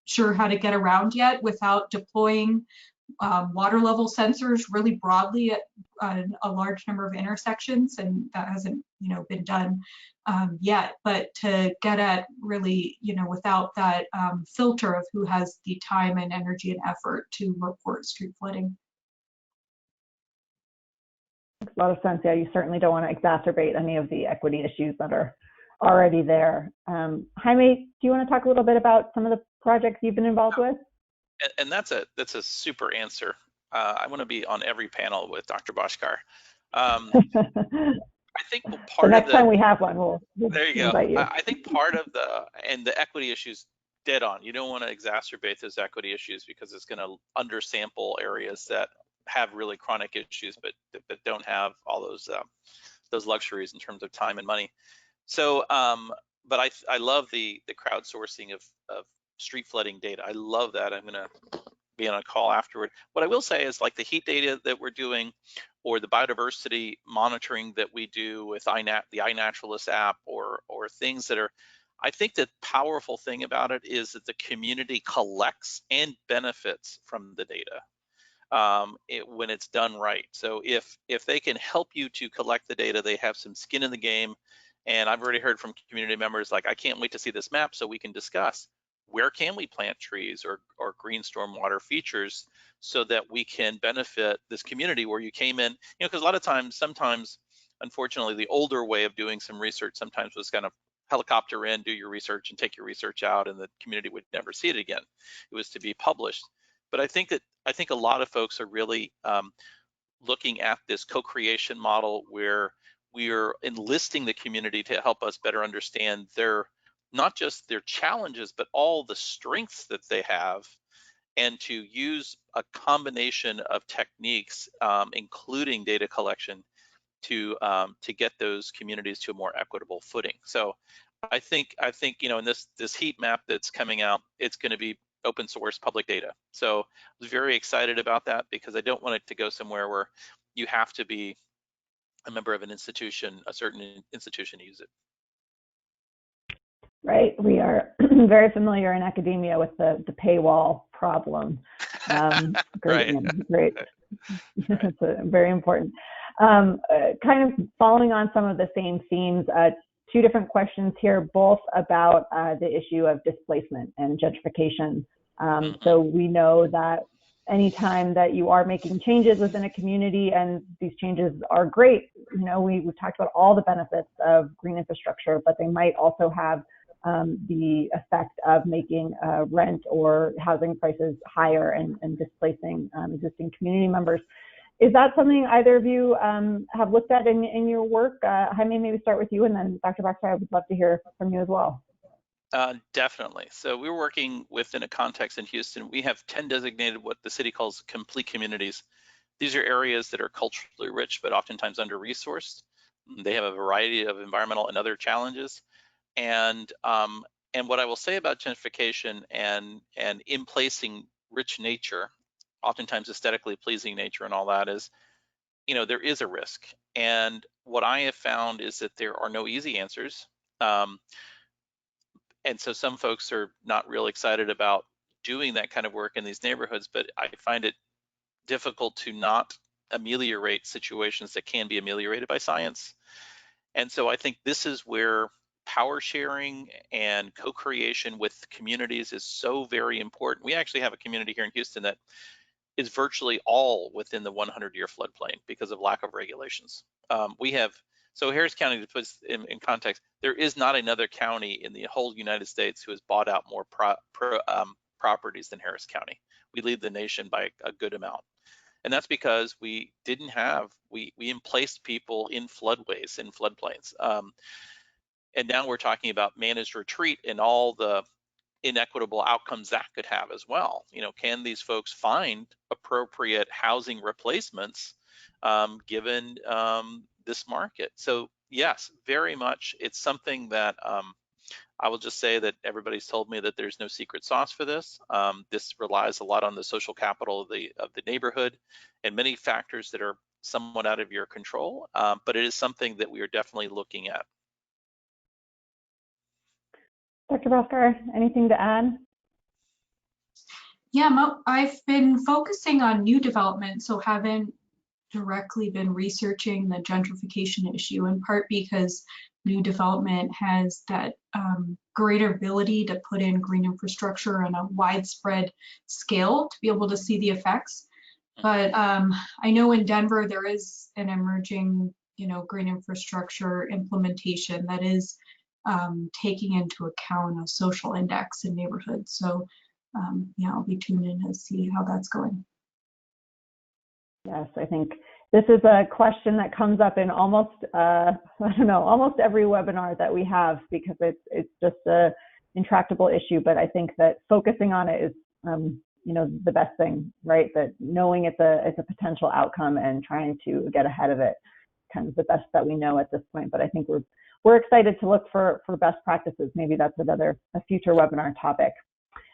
sure how to get around yet without deploying water level sensors really broadly at a large number of intersections, and that hasn't been done yet. But to get at really without that filter of who has the time and energy and effort to report street flooding. Makes a lot of sense. Yeah, you certainly don't want to exacerbate any of the equity issues that are already there. Jaime, do you want to talk a little bit about some of the projects you've been involved with? And that's a super answer. I want to be on every panel with Dr. Bhaskar. I think part the next of the, time we have one, we'll there you go. invite you. I think part of the equity issues dead on. You don't want to exacerbate those equity issues because it's going to undersample areas that have really chronic issues, but don't have all those luxuries in terms of time and money. So, but I love the crowdsourcing of street flooding data. I love that. I'm going to be on a call afterward. What I will say is like the heat data that we're doing or the biodiversity monitoring that we do with the iNaturalist app or things that are, I think the powerful thing about it is that the community collects and benefits from the data when it's done right. So if they can help you to collect the data, they have some skin in the game. And I've already heard from community members like, I can't wait to see this map so we can discuss where can we plant trees or green stormwater features so that we can benefit this community where you came in, because a lot of times, sometimes, unfortunately, the older way of doing some research sometimes was kind of helicopter in, do your research and take your research out and the community would never see it again. It was to be published. But I think a lot of folks are really looking at this co-creation model where we are enlisting the community to help us better understand not just their challenges, but all the strengths that they have, and to use a combination of techniques, including data collection, to get those communities to a more equitable footing. So I think in this heat map that's coming out, it's going to be open source public data. So I was very excited about that because I don't want it to go somewhere where you have to be a member of an institution, a certain institution, to use it. Right, we are very familiar in academia with the paywall problem. Great, right. Great. That's very important. Kind of following on some of the same themes, two different questions here, both about the issue of displacement and gentrification. So we know that anytime that you are making changes within a community, and these changes are great we've talked about all the benefits of green infrastructure, but they might also have the effect of making rent or housing prices higher and displacing existing community members. Is that something either of you have looked at in your work? Jaime, maybe start with you, and then Dr. Bhaskar, I would love to hear from you as well. Definitely. So we're working within a context in Houston. We have 10 designated what the city calls complete communities. These are areas that are culturally rich, but oftentimes under-resourced. They have a variety of environmental and other challenges. And what I will say about gentrification and in placing rich nature, oftentimes aesthetically pleasing nature and all that is, there is a risk. And what I have found is that there are no easy answers. And so some folks are not real excited about doing that kind of work in these neighborhoods, but I find it difficult to not ameliorate situations that can be ameliorated by science. And so I think this is where power sharing and co-creation with communities is so very important. We actually have a community here in Houston that is virtually all within the 100-year floodplain because of lack of regulations. So Harris County, to put in context, there is not another county in the whole United States who has bought out more properties than Harris County. We lead the nation by a good amount. And that's because we emplaced people in floodways, in floodplains. And now we're talking about managed retreat and all the inequitable outcomes that could have as well. Can these folks find appropriate housing replacements given this market? So yes, very much. It's something that I will just say that everybody's told me that there's no secret sauce for this. This relies a lot on the social capital of the neighborhood and many factors that are somewhat out of your control, but it is something that we are definitely looking at. Dr. Bhaskar, anything to add? Yeah, I've been focusing on new development, so haven't directly been researching the gentrification issue, in part because new development has that greater ability to put in green infrastructure on a widespread scale to be able to see the effects. But I know in Denver there is an emerging, green infrastructure implementation that is taking into account a social index in neighborhoods. So yeah, I'll be tuned in to see how that's going. Yes, I think this is a question that comes up in almost, almost every webinar that we have, because it's just an intractable issue. But I think that focusing on it is, the best thing, right? That knowing it's a potential outcome and trying to get ahead of it, kind of the best that we know at this point. But I think we're excited to look for best practices. Maybe that's a future webinar topic.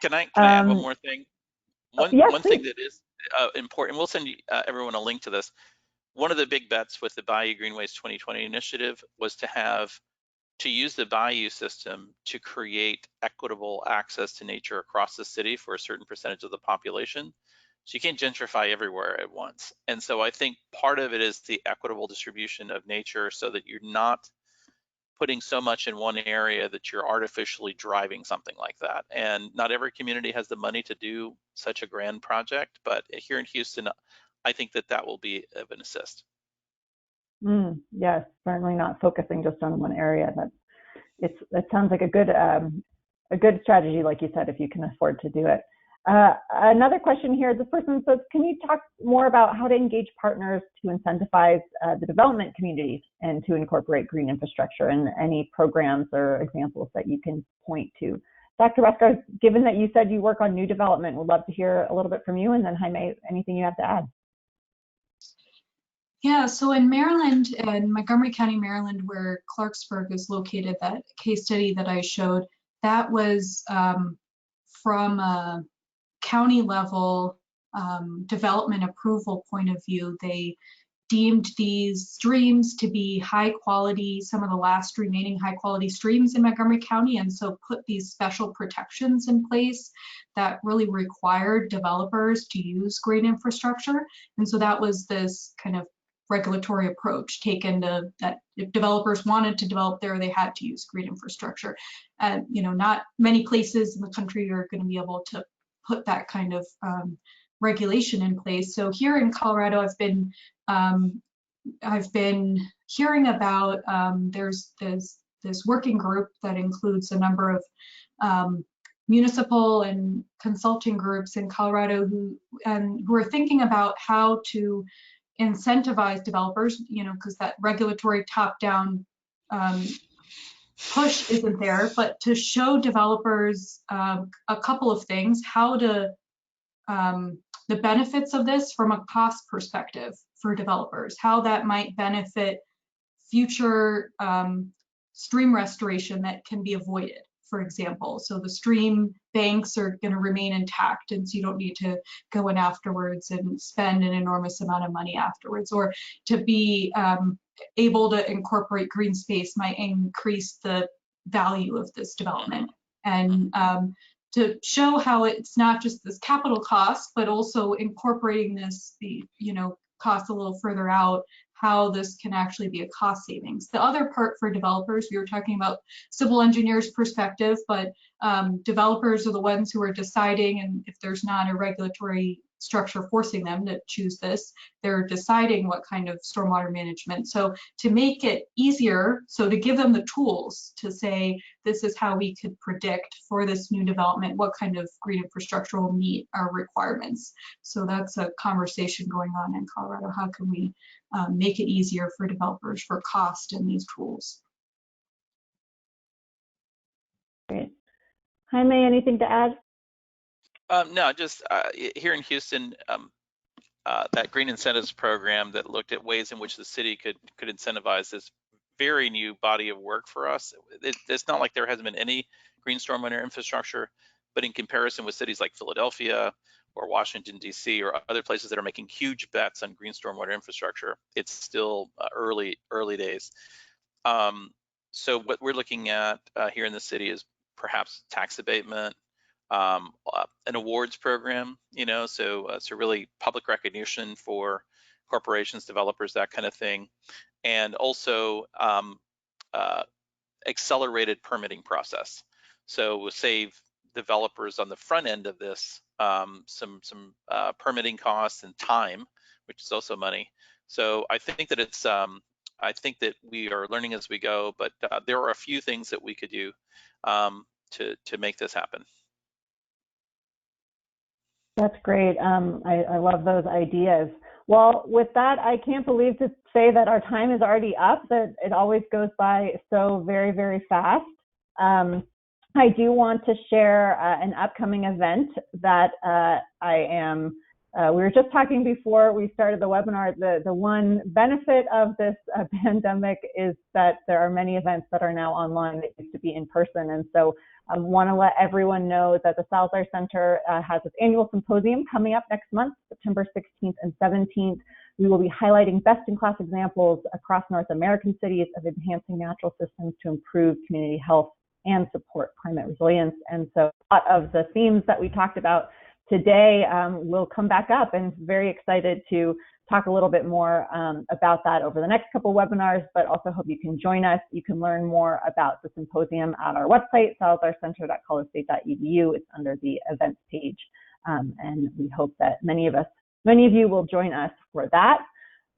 Can I add one more thing? One thing that is important, we'll send everyone a link to this. One of the big bets with the Bayou Greenways 2020 initiative was to use the Bayou system to create equitable access to nature across the city for a certain percentage of the population. So you can't gentrify everywhere at once. And so I think part of it is the equitable distribution of nature so that you're not putting so much in one area that you're artificially driving something like that. And not every community has the money to do such a grand project, but here in Houston, I think that will be of an assist. Yes, certainly not focusing just on one area. That sounds like a good strategy, like you said, if you can afford to do it. Another question here, this person says, can you talk more about how to engage partners to incentivize the development communities and to incorporate green infrastructure, and any programs or examples that you can point to? Dr. Bhaskar, given that you said you work on new development, we'd love to hear a little bit from you, and then Jaime, anything you have to add? Yeah, so in Maryland, in Montgomery County, Maryland, where Clarksburg is located, that case study that I showed, that was from a county level development approval point of view. They deemed these streams to be high quality, some of the last remaining high quality streams in Montgomery County, and so put these special protections in place that really required developers to use green infrastructure. And so that was this kind of regulatory approach taken to that if developers wanted to develop there, they had to use green infrastructure. And not many places in the country are going to be able to put that kind of regulation in place. So here in Colorado, I've been I've been hearing about, there's this working group that includes a number of municipal and consulting groups in Colorado who are thinking about how to incentivize developers, because that regulatory top-down push isn't there, but to show developers a couple of things, how to the benefits of this from a cost perspective for developers, how that might benefit future stream restoration that can be avoided, for example. So the stream banks are going to remain intact, and so you don't need to go in afterwards and spend an enormous amount of money afterwards. Or to be able to incorporate green space might increase the value of this development. And to show how it's not just this capital cost, but also incorporating this, cost a little further out, how this can actually be a cost savings. The other part for developers, we were talking about civil engineers' perspective, but developers are the ones who are deciding, and if there's not a regulatory structure forcing them to choose this, they're deciding what kind of stormwater management. So to make it easier, so to give them the tools to say, this is how we could predict for this new development, what kind of green infrastructure will meet our requirements. So that's a conversation going on in Colorado. How can we make it easier for developers for cost and these tools? Great. Jaime, anything to add? No, just here in Houston, that green incentives program that looked at ways in which the city could incentivize this very new body of work for us. It's not like there hasn't been any green stormwater infrastructure, but in comparison with cities like Philadelphia or Washington, D.C., or other places that are making huge bets on green stormwater infrastructure, it's still early days. So what we're looking at here in the city is perhaps tax abatement, an awards program, so really public recognition for corporations, developers, that kind of thing, and also accelerated permitting process. So we'll save developers on the front end of this some permitting costs and time, which is also money. So I think that it's I think that we are learning as we go, but there are a few things that we could do to make this happen. That's great. I love those ideas. Well, with that, I can't believe to say that our time is already up, that it always goes by so very, very fast. I do want to share an upcoming event that we were just talking before we started the webinar. The one benefit of this pandemic is that there are many events that are now online that used to be in person. And so I want to let everyone know that the Salazar Center has its annual symposium coming up next month, September 16th and 17th. We will be highlighting best-in-class examples across North American cities of enhancing natural systems to improve community health and support climate resilience. And so a lot of the themes that we talked about today will come back up, and very excited to talk a little bit more about that over the next couple webinars, but also hope you can join us. You can learn more about the symposium at our website, salazarcenter.colostate.edu. It's under the events page. And we hope that many of you will join us for that.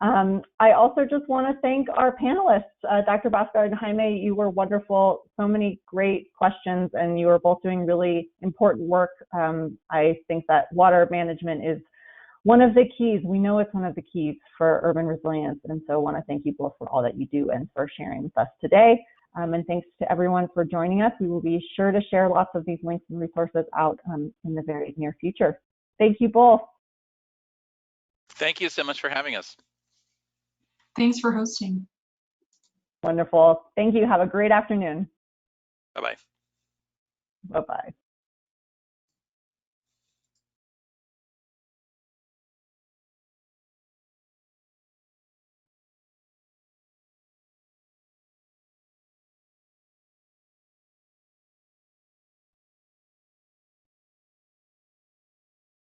I also just want to thank our panelists, Dr. Bhaskar and Jaime. You were wonderful. So many great questions, and you are both doing really important work. I think that water management is one of the keys. We know it's one of the keys for urban resilience, and so I want to thank you both for all that you do and for sharing with us today. And thanks to everyone for joining us. We will be sure to share lots of these links and resources out in the very near future. Thank you both. Thank you so much for having us. Thanks for hosting. Wonderful. Thank you. Have a great afternoon. Bye-bye. Bye-bye.